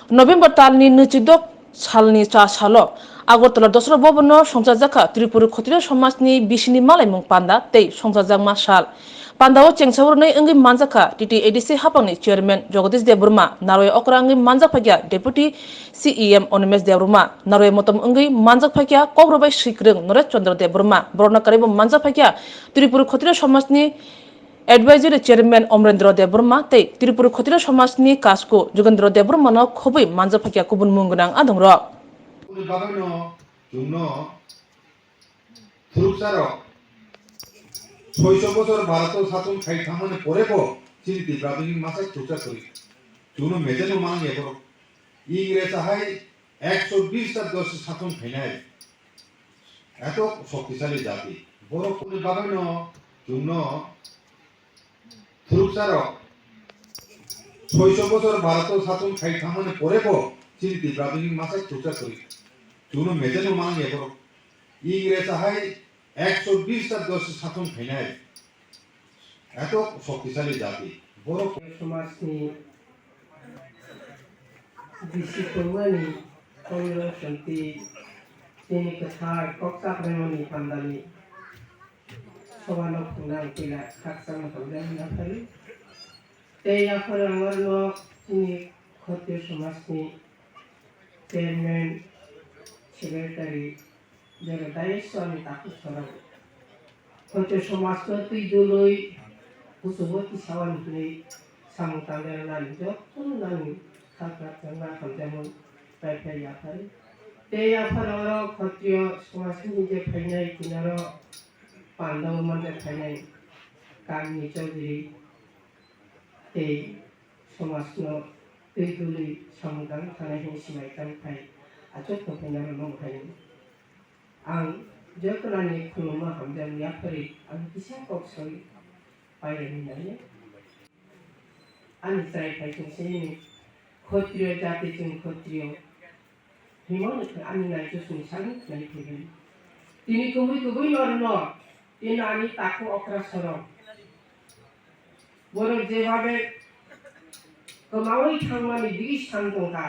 November talni nuchidok salni cha salo Agartala dosra bobono Songchajakma Tripura Khatrio Somajni Bisini Malaima Panda tei Songchajakma sal Panda o chengsaurne engi manjaka TT ADC hapangni chairman Jagadish Deburma Naroy okrangi manjak phagya deputy CEM Onimes Deburma Naroy motom engi manjak phagya kogrobai sikreng Nore Chandra Deburma Borna karibo manjak phagya Tripura Khatrio Somajni Advisory Chairman Omrendra Deburma tei Tripura Khatrio Somajni Kasko Jugendra Deburma no khobai manjak phagya kubun mungunang adongro শৈশব বছর ভারত সাতন খাই থামনে পরে পো চিনিতি প্রাথমিক মাসে চুচা করি চুনো মেজেনো মানগে বড় ইংরেজ হাই 120টা দশ সাতন খাইনাই এত শক্তিশালী জাতি বড় কোন বাগান জন্য থুরুকসার শৈশব বছর ভারত সাতন খাই থামনে পরে পো চিনিতি প্রাথমিক মাসে চুচা করি চুনো মেজেনো মানগে বড় ইংরেজ হাই 120টা দশ সাতন খাইনাই এত শক্তিশালী জাতি বড় Somajni Bisini Kongroshanti Tini Kathar Koksakremoni Pandani Sobanok Punang Pila Kaksang Pandani Nafari Teya Parangarno Tini Khatrio Somajni Chairman Secretary Jagadai Swami Takus Sarang Khatrio Somajni Tijului Usuboti Sawan Pili Samutanggal Nani Jokun Nani Kakak Jangga Kamjamun Pai Yapari Teya Parangaro Khatrio Somajni Je Painai Kinaro Panda Umanda Painai Kami Chaudhuri Tei Somajno Tijului Samutang Tanahin Simaikan Pai Acok Painaro Nong Pain Ang Jokunani Kuluma Kamjam Yapari Ang Kisah Koksoi Pairani Ani Sai Paikin Sini Khatrio Jati Jung Khatrio Himon Ani Nai Jusuni Sani Nai Pibin Tini Kubui Lorno Tini Ani Taku Okra Sorong Borok Jebabe Kemawai Thangmani Digis Thangtongka